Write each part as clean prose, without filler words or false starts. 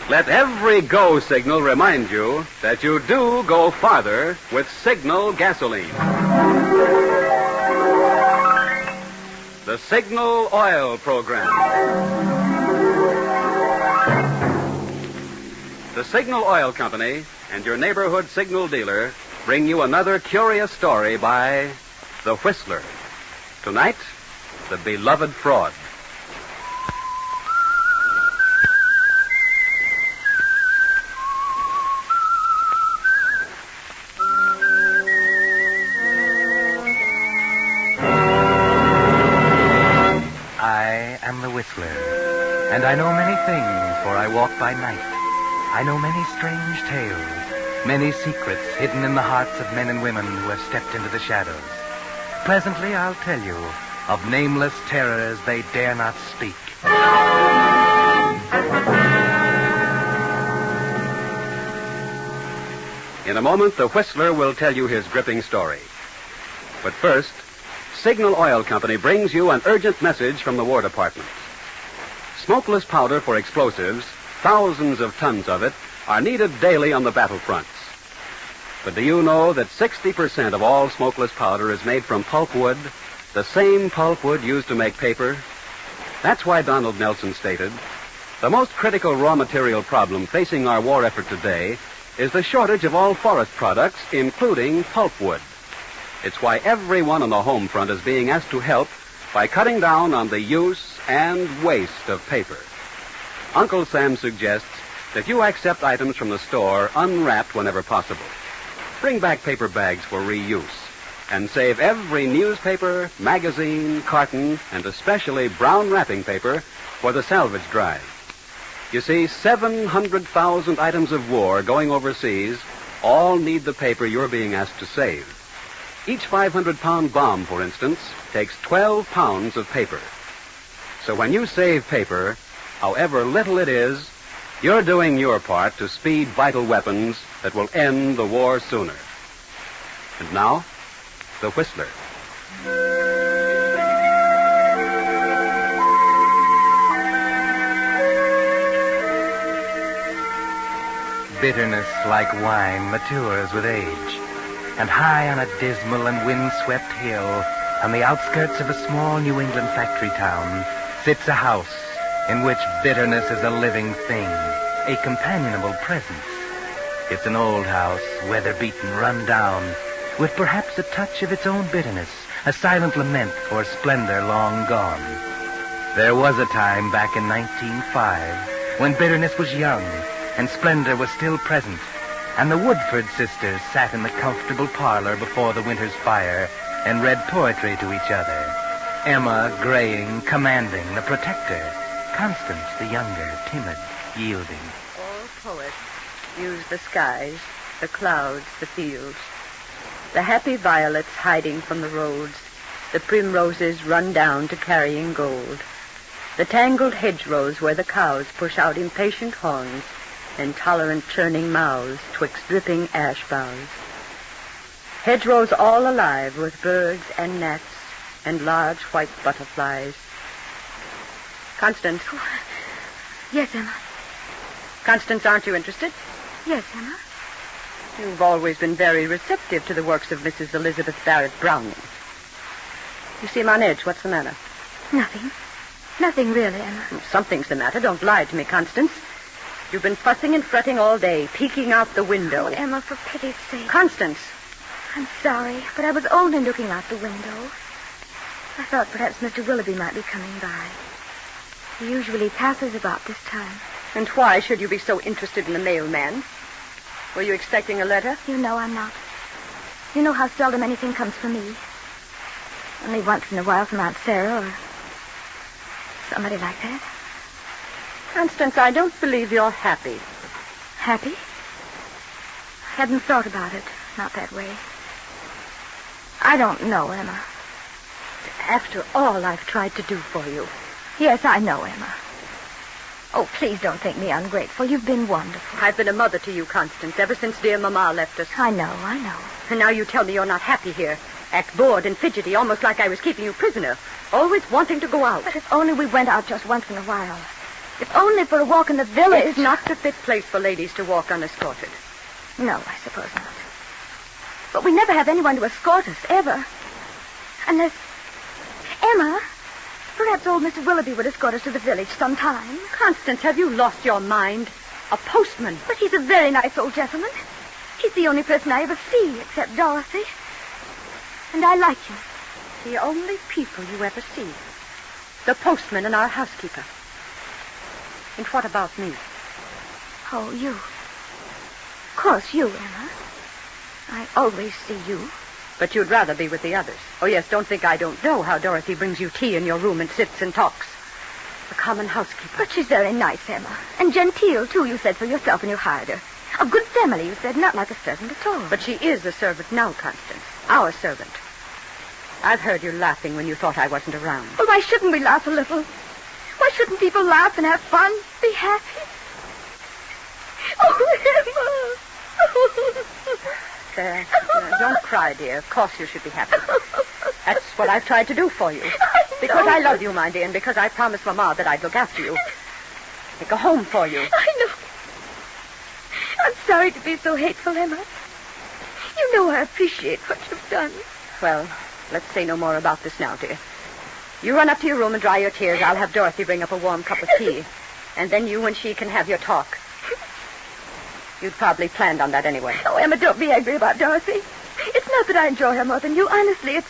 Let every go signal remind you that you do go farther with Signal gasoline. The Signal Oil Program. The Signal Oil Company and your neighborhood signal dealer bring you another curious story by The Whistler. Tonight, The Beloved Fraud. I am the Whistler, and I know many things, for I walk by night. I know many strange tales, many secrets hidden in the hearts of men and women who have stepped into the shadows. Presently, I'll tell you of nameless terrors they dare not speak. In a moment, the Whistler will tell you his gripping story. But first, Signal Oil Company brings you an urgent message from the War Department. Smokeless powder for explosives, thousands of tons of it, are needed daily on the battlefronts. But do you know that 60% of all smokeless powder is made from pulpwood, the same pulpwood used to make paper? That's why Donald Nelson stated, the most critical raw material problem facing our war effort today is the shortage of all forest products, including pulpwood. It's why everyone on the home front is being asked to help by cutting down on the use and waste of paper. Uncle Sam suggests that you accept items from the store unwrapped whenever possible. Bring back paper bags for reuse and save every newspaper, magazine, carton, and especially brown wrapping paper for the salvage drive. You see, 700,000 items of war going overseas all need the paper you're being asked to save. Each 500-pound bomb, for instance, takes 12 pounds of paper. So when you save paper, however little it is, you're doing your part to speed vital weapons that will end the war sooner. And now, The Whistler. Bitterness, like wine, matures with age. And high on a dismal and wind-swept hill, on the outskirts of a small New England factory town, sits a house in which bitterness is a living thing, a companionable presence. It's an old house, weather-beaten, run down, with perhaps a touch of its own bitterness, a silent lament for splendor long gone. There was a time back in 1905 when bitterness was young and splendor was still present, and the Woodford sisters sat in the comfortable parlor before the winter's fire and read poetry to each other. Emma, graying, commanding, the protector. Constance, the younger, timid, yielding. All poets use the skies, the clouds, the fields. The happy violets hiding from the roads, the primroses run down to carrying gold. The tangled hedgerows where the cows push out impatient horns, intolerant churning mouths twixt dripping ash boughs. Hedgerows all alive with birds and gnats and large white butterflies. Constance. Oh, yes, Emma. Constance, aren't you interested? Yes, Emma. You've always been very receptive to the works of Mrs. Elizabeth Barrett Browning. You seem on edge. What's the matter? Nothing. Nothing really, Emma. Something's the matter. Don't lie to me, Constance. You've been fussing and fretting all day, peeking out the window. Oh, Emma, for pity's sake. Constance. I'm sorry, but I was only looking out the window. I thought perhaps Mr. Willoughby might be coming by. He usually passes about this time. And why should you be so interested in the mailman? Were you expecting a letter? You know I'm not. You know how seldom anything comes for me. Only once in a while from Aunt Sarah or somebody like that. Constance, I don't believe you're happy. Happy? I hadn't thought about it. Not that way. I don't know, Emma. After all I've tried to do for you. Yes, I know, Emma. Oh, please don't think me ungrateful. You've been wonderful. I've been a mother to you, Constance, ever since dear Mama left us. I know. And now you tell me you're not happy here. Act bored and fidgety, almost like I was keeping you prisoner. Always wanting to go out. But if only we went out just once in a while. If only for a walk in the village. It's not the fit place for ladies to walk unescorted. No, I suppose not. But we never have anyone to escort us, ever. Unless... Emma, perhaps old Mr. Willoughby would escort us to the village sometime. Constance, have you lost your mind? A postman. But he's a very nice old gentleman. He's the only person I ever see, except Dorothy. And I like him. The only people you ever see. The postman and our housekeeper. And what about me? Oh, you. Of course, you, Emma. I always see you. But you'd rather be with the others. Oh, yes, don't think I don't know how Dorothy brings you tea in your room and sits and talks. A common housekeeper. But she's very nice, Emma. And genteel, too, you said for yourself when you hired her. A good family, you said, not like a servant at all. But she is a servant now, Constance. Our servant. I've heard you laughing when you thought I wasn't around. Well, why shouldn't we laugh a little? Why shouldn't people laugh and have fun? Be happy? Oh, Emma. There. Don't cry, dear. Of course you should be happy. That's what I've tried to do for you. Because I love you, my dear, and because I promised Mama that I'd look after you. Make a home for you. I know. I'm sorry to be so hateful, Emma. You know I appreciate what you've done. Well, let's say no more about this now, dear. You run up to your room and dry your tears. I'll have Dorothy bring up a warm cup of tea. And then you and she can have your talk. You'd probably planned on that anyway. Oh, Emma, don't be angry about Dorothy. It's not that I enjoy her more than you. Honestly, it's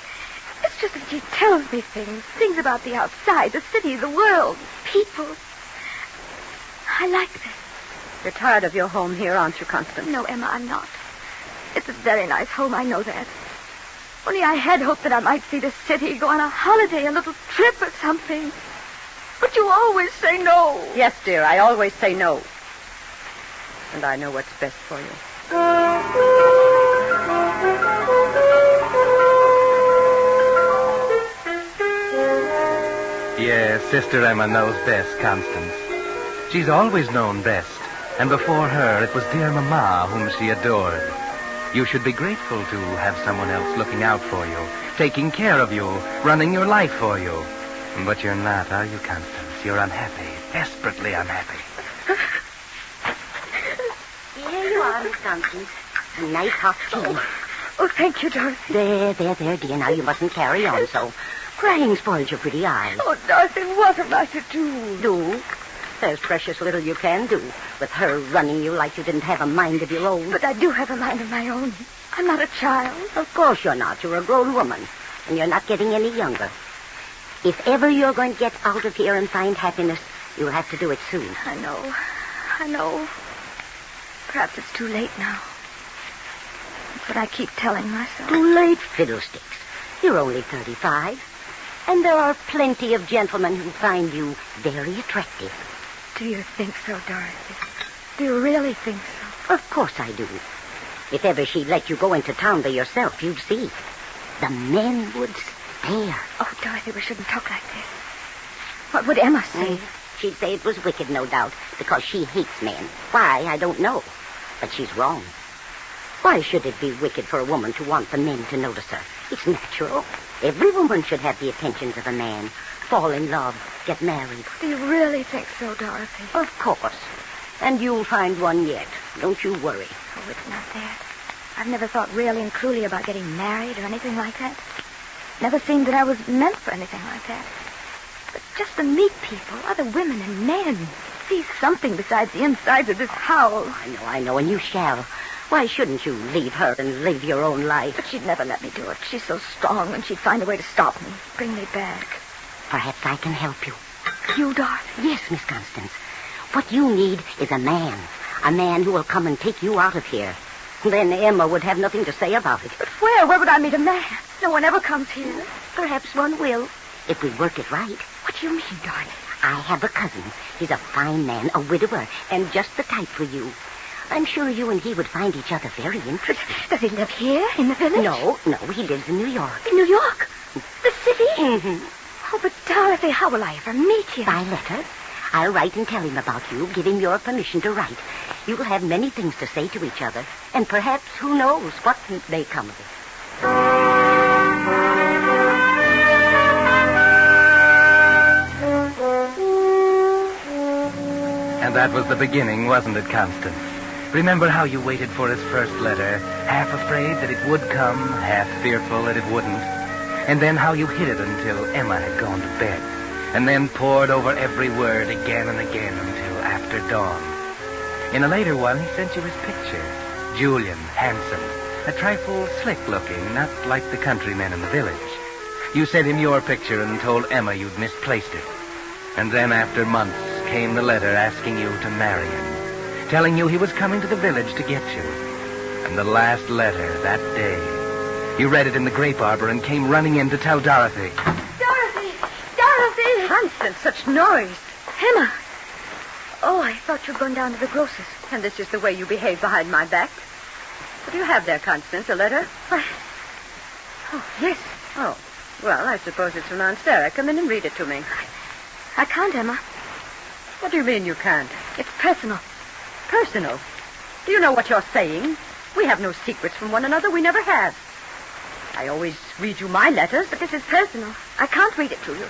just that she tells me things about the outside, the city, the world, people. I like this. You're tired of your home here, aren't you, Constance? No, Emma, I'm not. It's a very nice home, I know that. Only I had hoped that I might see the city, go on a holiday, a little trip or something. But you always say no. Yes, dear, I always say no. And I know what's best for you. Yes, Sister Emma knows best, Constance. She's always known best. And before her, it was dear Mama whom she adored. You should be grateful to have someone else looking out for you, taking care of you, running your life for you. But you're not, are you, Constance? You're unhappy, desperately unhappy. Here you are, Miss Constance. A nice hot tea. Oh, thank you, Dorothy. There, dear. Now you mustn't carry on so. Crying spoils your pretty eyes. Oh, Dorothy, what am I to do? Do? There's precious little you can do with her running you like you didn't have a mind of your own. But I do have a mind of my own. I'm not a child. Of course you're not. You're a grown woman, and you're not getting any younger. If ever you're going to get out of here and find happiness, you'll have to do it soon. I know. Perhaps it's too late now. That's what I keep telling myself. Too late, fiddlesticks. You're only 35. And there are plenty of gentlemen who find you very attractive. Do you think so, Dorothy? Do you really think so? Of course I do. If ever she'd let you go into town by yourself, you'd see. The men would stare. Oh, Dorothy, we shouldn't talk like this. What would Emma say? She'd say it was wicked, no doubt, because she hates men. Why, I don't know. But she's wrong. Why should it be wicked for a woman to want the men to notice her? It's natural. Every woman should have the attentions of a man. Fall in love, get married. Do you really think so, Dorothy? Of course. And you'll find one yet. Don't you worry. Oh, it's not that. I've never thought really and truly about getting married or anything like that. Never seemed that I was meant for anything like that. But just to meet people, other women and men. See something besides the insides of this house. I know, and you shall. Why shouldn't you leave her and live your own life? But she'd never let me do it. She's so strong, and she'd find a way to stop me, bring me back. Perhaps I can help you. You, Dorothy? Yes, Miss Constance. What you need is a man who will come and take you out of here. Then Emma would have nothing to say about it. But where? Where would I meet a man? No one ever comes here. Perhaps one will, if we work it right. What do you mean, Dorothy? I have a cousin. He's a fine man, a widower, and just the type for you. I'm sure you and he would find each other very interesting. Does he live here, in the village? No, he lives in New York. In New York? The city? Mm-hmm. Oh, but Dorothy, how will I ever meet him? By letter. I'll write and tell him about you, give him your permission to write. You will have many things to say to each other, and perhaps, who knows, what may come of it. And that was the beginning, wasn't it, Constance? Remember how you waited for his first letter, half afraid that it would come, half fearful that it wouldn't? And then how you hid it until Emma had gone to bed, and then pored over every word again and again until after dawn. In a later one, he sent you his picture. Julian, handsome, a trifle slick-looking, not like the countrymen in the village. You sent him your picture and told Emma you'd misplaced it. And then after months came the letter asking you to marry him, telling you he was coming to the village to get you. And the last letter that day. You read it in the grape arbor and came running in to tell Dorothy. Dorothy! Dorothy! Constance, such noise. Emma! Oh, I thought you'd gone down to the grocer's. And this is the way you behave behind my back. What do you have there, Constance? A letter? Why? Oh, yes. Oh, well, I suppose it's from Aunt Sarah. Come in and read it to me. I can't, Emma. What do you mean you can't? It's personal. Personal? Do you know what you're saying? We have no secrets from one another. We never have. I always read you my letters, But this is personal. I can't read it to you.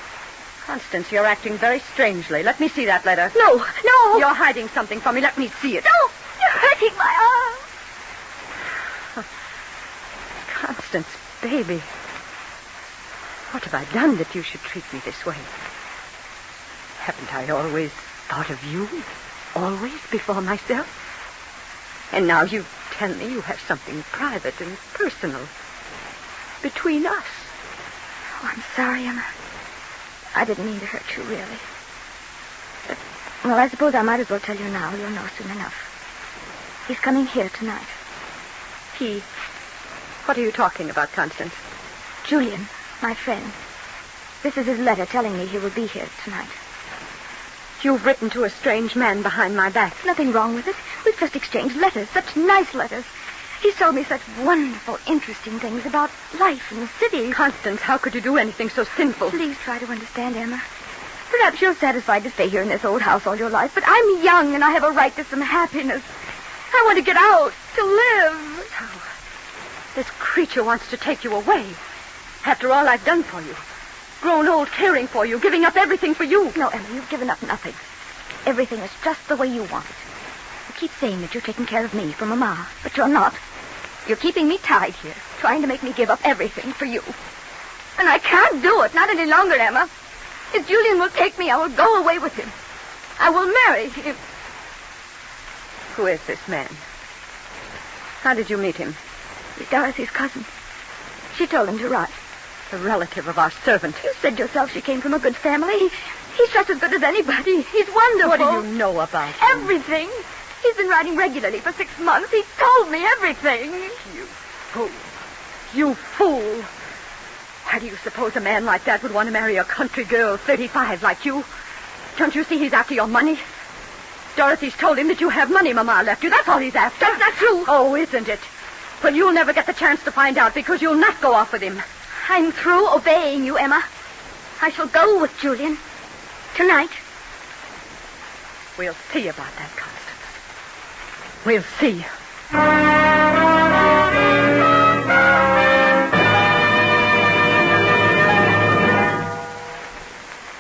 Constance, you're acting very strangely. Let me see that letter. No, no! You're hiding something from me. Let me see it. No! You're hurting my arm! Constance, baby. What have I done that you should treat me this way? Haven't I always thought of you? Always before myself? And now you tell me you have something private and personal between us. Oh, I'm sorry, Emma. I didn't mean to hurt you, really. But, well, I suppose I might as well tell you now. You'll know soon enough. He's coming here tonight. He... What are you talking about, Constance? Julian, my friend. This is his letter telling me he will be here tonight. You've written to a strange man behind my back. Nothing wrong with it. We've just exchanged letters, such nice letters. He's told me such wonderful, interesting things about life in the city. Constance, how could you do anything so sinful? Please try to understand, Emma. Perhaps you're satisfied to stay here in this old house all your life, but I'm young and I have a right to some happiness. I want to get out, to live. Oh, this creature wants to take you away. After all I've done for you. Grown old caring for you, giving up everything for you. No, Emma, you've given up nothing. Everything is just the way you want it. You keep saying that you're taking care of me for Mama, but you're not. You're keeping me tied here, trying to make me give up everything for you. And I can't do it, not any longer, Emma. If Julian will take me, I will go away with him. I will marry him. Who is this man? How did you meet him? He's Dorothy's cousin. She told him to write. A relative of our servant. You said yourself she came from a good family. He's just as good as anybody. He's wonderful. What do you know about him? Everything. He's been writing regularly for 6 months. He told me everything. You fool. You fool. Why do you suppose a man like that would want to marry a country girl, 35, like you? Don't you see he's after your money? Dorothy's told him that you have money Mama left you. That's all he's after. That's not true. Oh, isn't it? Well, you'll never get the chance to find out because you'll not go off with him. I'm through obeying you, Emma. I shall go with Julian. Tonight. We'll see about that, Constance. We'll see.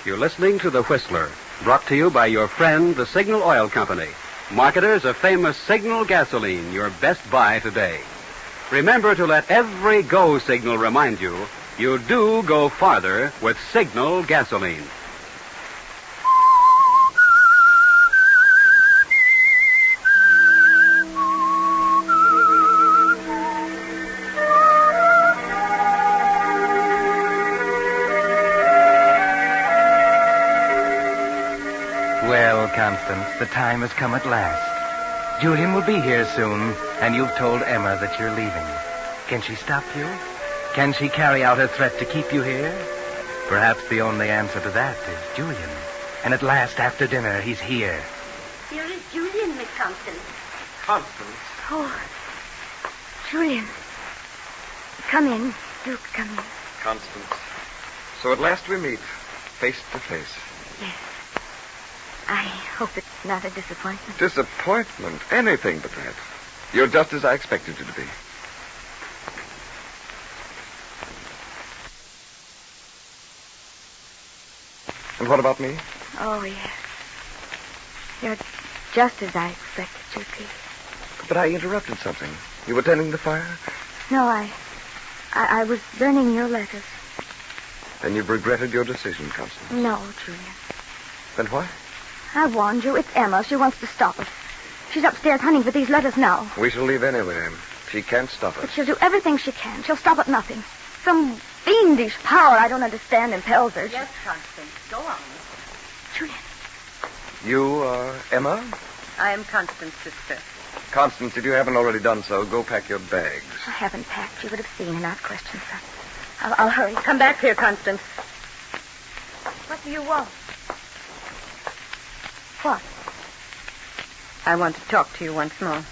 You're listening to The Whistler, brought to you by your friend, the Signal Oil Company, marketers of famous Signal gasoline, your best buy today. Remember to let every go signal remind you do go farther with Signal gasoline. Well, Constance, the time has come at last. Julian will be here soon, and you've told Emma that you're leaving. Can she stop you? Can she carry out her threat to keep you here? Perhaps the only answer to that is Julian. And at last, after dinner, he's here. Here is Julian, Miss Constance. Constance. Oh, Julian. Come in. Do come in. Constance. So at last we meet, face to face. Yes. I hope it's not a disappointment. Disappointment? Anything but that. You're just as I expected you to be. And what about me? Oh, yes. You're Just as I expected you'd be. But I interrupted something. You were tending the fire? No, I was burning your letters. Then you've regretted your decision, Constance. No, Julian. Then why? I warned you. It's Emma. She wants to stop us. She's upstairs hunting for these letters now. We shall leave anyway. She can't stop us. But she'll do everything she can. She'll stop at nothing. Some fiendish power I don't understand impels her. Yes, Constance. Go on. Julian. You are Emma? I am Constance's sister. Constance, if you haven't already done so, go pack your bags. I haven't packed. You would have seen and not questioned, son. I'll hurry. Come back here, Constance. What do you want? What? I want to talk to you once more.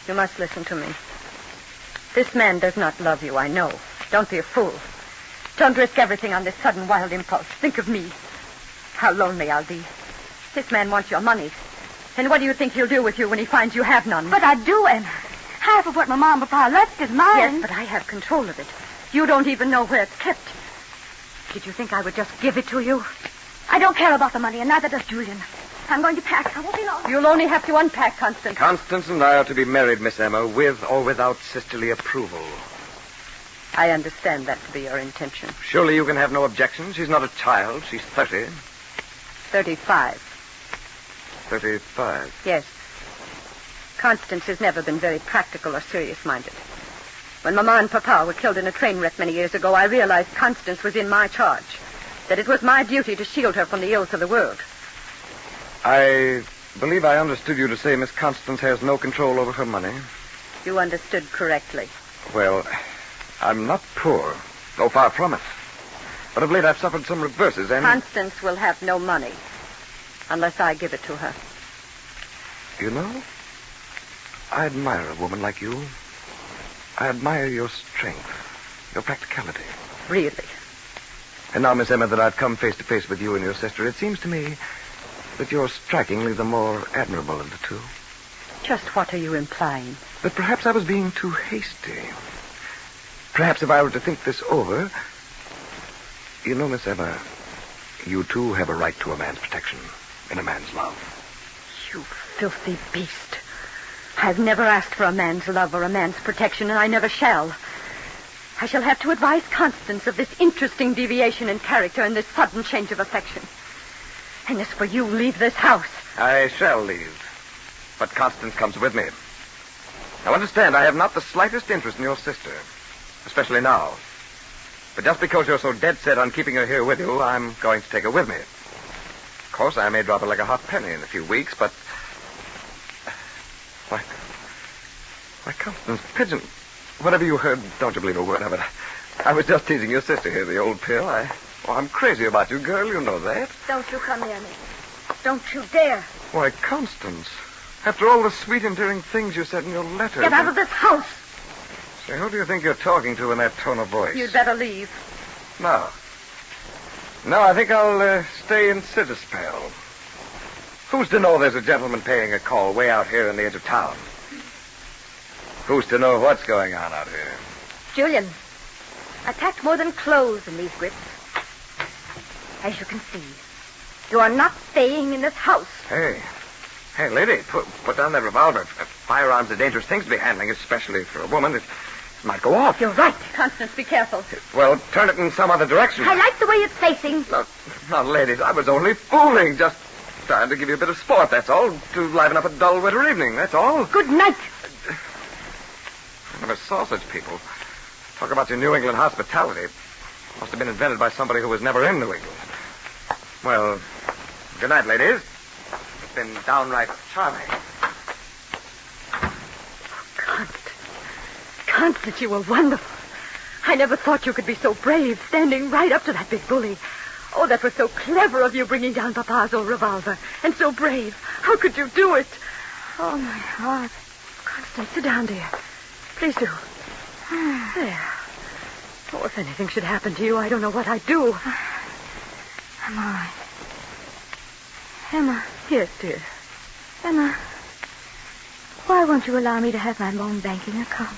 You must listen to me. This man does not love you, I know. Don't be a fool. Don't risk everything on this sudden wild impulse. Think of me. How lonely I'll be. This man wants your money. And what do you think he'll do with you when he finds you have none? But I do, Emma. Half of what my mom and papa left is mine. Yes, but I have control of it. You don't even know where it's kept. Did you think I would just give it to you? I don't care about the money, and neither does Julian. I'm going to pack. I won't be long. You'll only have to unpack, Constance. Constance and I are to be married, Miss Emma, with or without sisterly approval. I understand that to be your intention. Surely you can have no objection. She's not a child. She's 30. 35. 35. Yes. Constance has never been very practical or serious-minded. When Mama and Papa were killed in a train wreck many years ago, I realized Constance was in my charge. That it was my duty to shield her from the ills of the world. I believe I understood you to say Miss Constance has no control over her money. You understood correctly. Well, I'm not poor. No, far from it. But of late I've suffered some reverses, and... Constance will have no money unless I give it to her. You know, I admire a woman like you. I admire your strength, your practicality. Really? And now, Miss Emma, that I've come face to face with you and your sister, it seems to me that you're strikingly the more admirable of the two. Just what are you implying? That perhaps I was being too hasty. Perhaps if I were to think this over... You know, Miss Emma, you too have a right to a man's protection and a man's love. You filthy beast. I've never asked for a man's love or a man's protection, and I never shall. I shall have to advise Constance of this interesting deviation in character and this sudden change of affection. And as for you, leave this house. I shall leave. But Constance comes with me. Now understand, I have not the slightest interest in your sister. Especially now. But just because you're so dead set on keeping her here with you, I'm going to take her with me. Of course, I may drop her like a hot penny in a few weeks, but... Why, Constance, Pigeon... Whatever you heard, don't you believe a word of it. I was just teasing your sister here, the old pill. I'm crazy about you, girl. You know that. Don't you come near me. Don't you dare. Why, Constance, after all the sweet, endearing things you said in your letter... Get out of this house. Say, who do you think you're talking to in that tone of voice? You'd better leave. No. No, I think I'll stay and sit a spell. Who's to know there's a gentleman paying a call way out here in the edge of town? Who's to know what's going on out here? Julian, I packed more than clothes in these grips. As you can see, you are not staying in this house. Hey, lady, put down that revolver. Firearms are dangerous things to be handling, especially for a woman. It might go off. You're right. Constance, be careful. Well, turn it in some other direction. I like the way it's facing. Now, ladies, I was only fooling. Just trying to give you a bit of sport, that's all. To liven up a dull winter evening, that's all. Good night. I never saw such people. Talk about your New England hospitality. Must have been invented by somebody who was never in New England. Well, good night, ladies. It's been downright charming. Constance, you were wonderful. I never thought you could be so brave, standing right up to that big bully. Oh, that was so clever of you, bringing down Papa's old revolver. And so brave. How could you do it? Oh, my heart. Constance, sit down, dear. Please do. There. Oh, if anything should happen to you, I don't know what I'd do. I'm all right. Emma. Yes, dear. Emma, why won't you allow me to have my own banking account?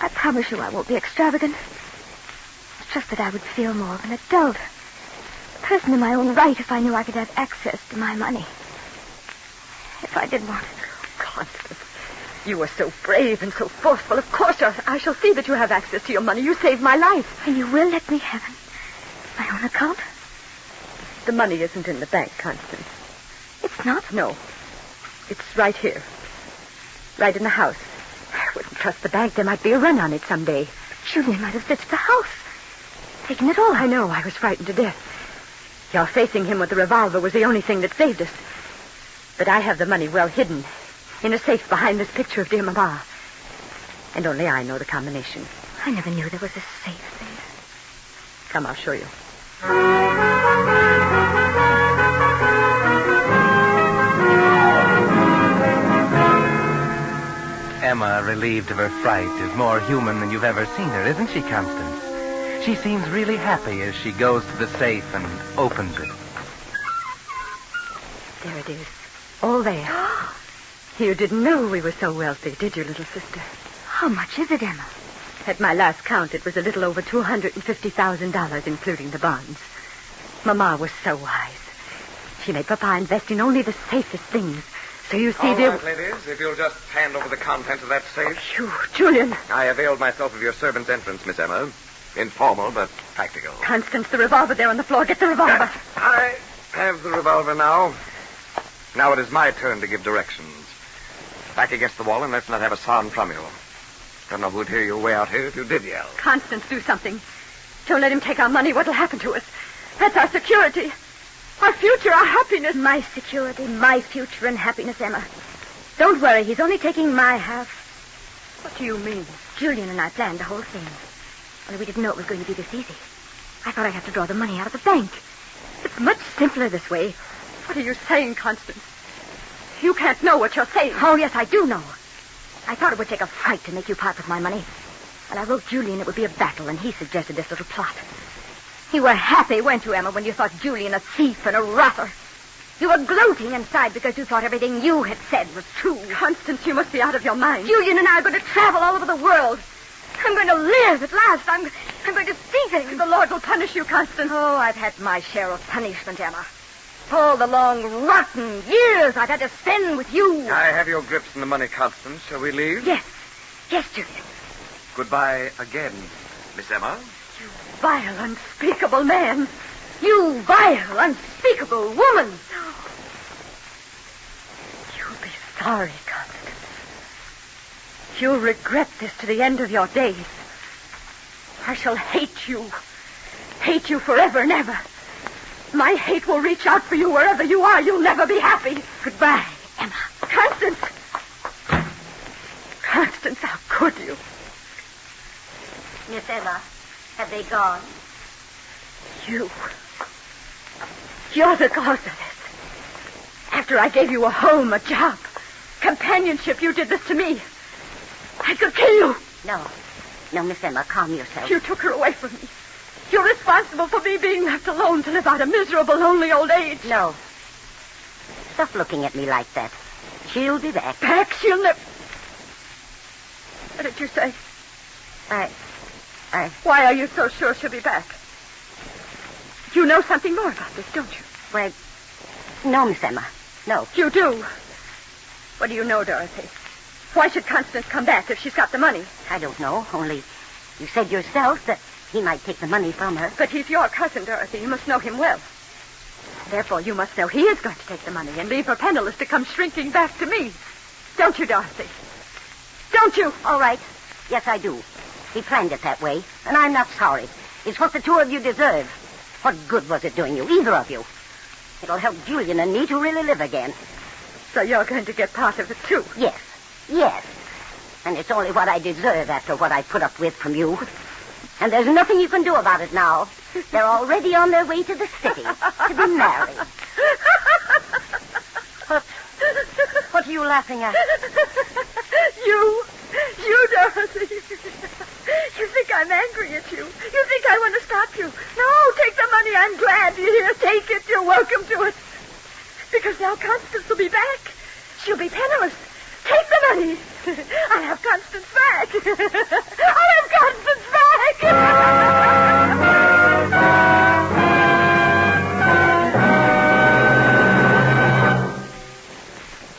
I promise you I won't be extravagant. It's just that I would feel more of an adult. A person in my own right if I knew I could have access to my money. if I did want it. Constance, you are so brave and so forceful. Of course, I shall see that you have access to your money. You saved my life. And you will let me have it? My own account? The money isn't in the bank, Constance. It's not? No. It's right here. Right in the house. I wouldn't trust the bank. There might be a run on it someday. Julian might have searched the house. Taken it all. I know. I was frightened to death. Your facing him with the revolver was the only thing that saved us. But I have the money well hidden in a safe behind this picture of dear Mama. And only I know the combination. I never knew there was a safe there. Come, I'll show you. Emma, relieved of her fright, is more human than you've ever seen her, isn't she, Constance? She seems really happy as she goes to the safe and opens it. There it is. All there. You didn't know we were so wealthy, did you, little sister? How much is it, Emma? At my last count, it was a little over $250,000, including the bonds. Mama was so wise. She made Papa invest in only the safest things. So you see, All dear... right, ladies, if you'll just hand over the contents of that safe. You, Julian. I availed myself of your servant's entrance, Miss Emma. Informal, but practical. Constance, the revolver there on the floor. Get the revolver. I have the revolver now. Now it is my turn to give directions. Back against the wall, and let's not have a sound from you. Don't know who'd hear you way out here if you did yell. Constance, do something. Don't let him take our money. What'll happen to us? That's our security. Our future, our happiness. My security, my future and happiness, Emma. Don't worry, he's only taking my half. What do you mean? Julian and I planned the whole thing. Only we didn't know it was going to be this easy. I thought I'd have to draw the money out of the bank. It's much simpler this way. What are you saying, Constance? You can't know what you're saying. Oh, yes, I do know. I thought it would take a fight to make you part with my money. And I wrote Julian it would be a battle, and he suggested this little plot. You were happy, weren't you, Emma, when you thought Julian a thief and a rotter? You were gloating inside because you thought everything you had said was true. Constance, you must be out of your mind. Julian and I are going to travel all over the world. I'm going to live at last. I'm going to see things. The Lord will punish you, Constance. Oh, I've had my share of punishment, Emma. All the long, rotten years I've had to spend with you. I have your grips in the money, Constance. Shall we leave? Yes. Yes, Julian. Goodbye again, Miss Emma. Vile, unspeakable man. You vile, unspeakable woman. You'll be sorry, Constance. You'll regret this to the end of your days. I shall hate you. Hate you forever and ever. My hate will reach out for you wherever you are. You'll never be happy. Goodbye, Emma. Constance! Constance, how could you? Miss Emma, have they gone? You're the cause of this. After I gave you a home, a job, companionship, you did this to me. I could kill you. No, Miss Emma, calm yourself. You took her away from me. You're responsible for me being left alone to live out a miserable, lonely old age. No. Stop looking at me like that. She'll be back. Back? She'll never... What did you say? Why are you so sure she'll be back? You know something more about this, don't you? Why, no, Miss Emma. No. You do. What do you know, Dorothy? Why should Constance come back if she's got the money? I don't know. Only you said yourself that he might take the money from her. But he's your cousin, Dorothy. You must know him well. Therefore, you must know he is going to take the money and leave her penniless to come shrinking back to me. Don't you, Dorothy? Don't you? All right. Yes, I do. He planned it that way, and I'm not sorry. It's what the two of you deserve. What good was it doing you, either of you? It'll help Julian and me to really live again. So you're going to get part of it, too? Yes. And it's only what I deserve after what I put up with from you. And there's nothing you can do about it now. They're already on their way to the city to be married. What are you laughing at? You, Dorothy. You think I'm angry at you. You think I want to stop you. No, take the money. I'm glad you're here. Take it. You're welcome to it. Because now Constance will be back. She'll be penniless. Take the money. I'll have Constance back. I'll have Constance back.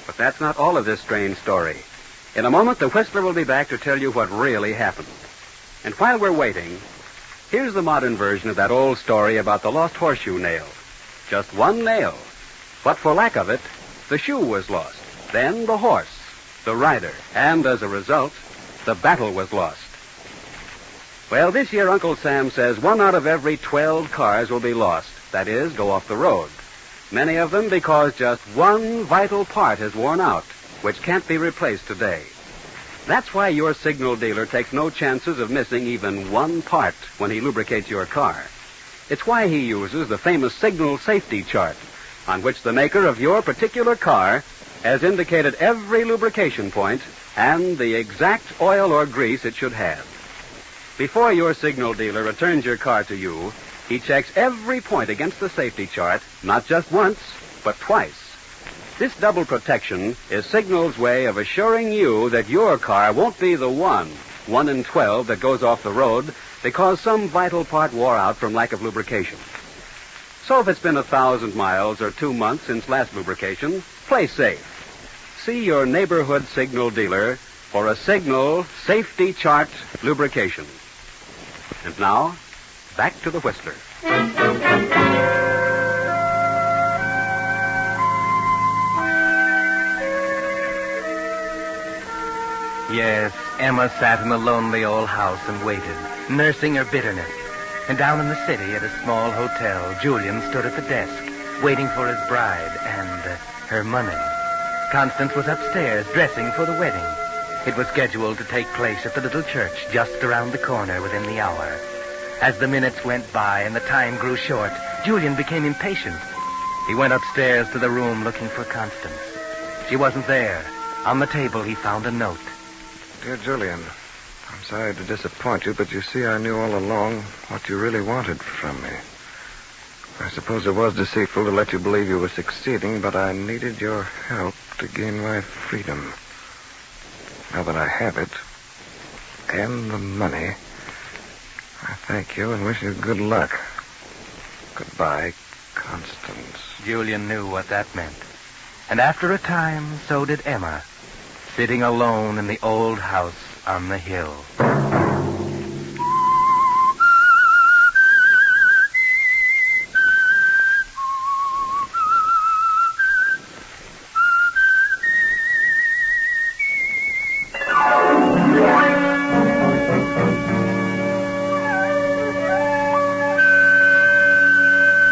But that's not all of this strange story. In a moment, the Whistler will be back to tell you what really happened. And while we're waiting, here's the modern version of that old story about the lost horseshoe nail. Just one nail. But for lack of it, the shoe was lost. Then the horse, the rider, and as a result, the battle was lost. Well, this year Uncle Sam says 1 out of every 12 cars will be lost. That is, go off the road. Many of them because just one vital part has worn out, which can't be replaced today. That's why your signal dealer takes no chances of missing even one part when he lubricates your car. It's why he uses the famous signal safety chart, on which the maker of your particular car has indicated every lubrication point and the exact oil or grease it should have. Before your signal dealer returns your car to you, he checks every point against the safety chart, not just once, but twice. This double protection is Signal's way of assuring you that your car won't be the one in 12 that goes off the road because some vital part wore out from lack of lubrication. So if it's been 1,000 miles or 2 months since last lubrication, play safe. See your neighborhood Signal dealer for a Signal safety chart lubrication. And now, back to the Whistler. Yes, Emma sat in the lonely old house and waited, nursing her bitterness. And down in the city at a small hotel, Julian stood at the desk, waiting for his bride and her money. Constance was upstairs, dressing for the wedding. It was scheduled to take place at the little church just around the corner within the hour. As the minutes went by and the time grew short, Julian became impatient. He went upstairs to the room looking for Constance. She wasn't there. On the table, he found a note. Dear Julian, I'm sorry to disappoint you, but you see I knew all along what you really wanted from me. I suppose it was deceitful to let you believe you were succeeding, but I needed your help to gain my freedom. Now that I have it, and the money, I thank you and wish you good luck. Goodbye, Constance. Julian knew what that meant. And after a time, so did Emma, sitting alone in the old house on the hill.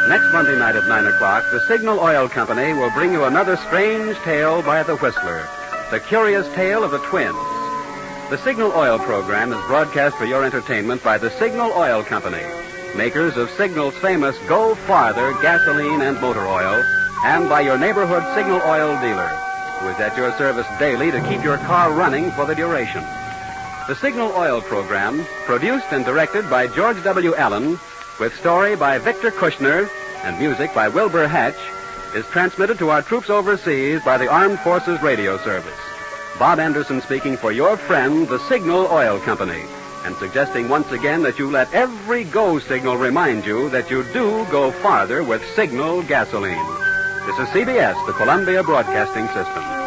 Next Monday night at 9 o'clock, the Signal Oil Company will bring you another strange tale by the Whistler, the curious tale of the twins. The Signal Oil program is broadcast for your entertainment by the Signal Oil Company, makers of Signal's famous Go Farther gasoline and motor oil, and by your neighborhood Signal Oil dealer, who is at your service daily to keep your car running for the duration. The Signal Oil program, produced and directed by George W. Allen, with story by Victor Kushner and music by Wilbur Hatch, is transmitted to our troops overseas by the Armed Forces Radio Service. Bob Anderson speaking for your friend, the Signal Oil Company, and suggesting once again that you let every go signal remind you that you do go farther with Signal gasoline. This is CBS, the Columbia Broadcasting System.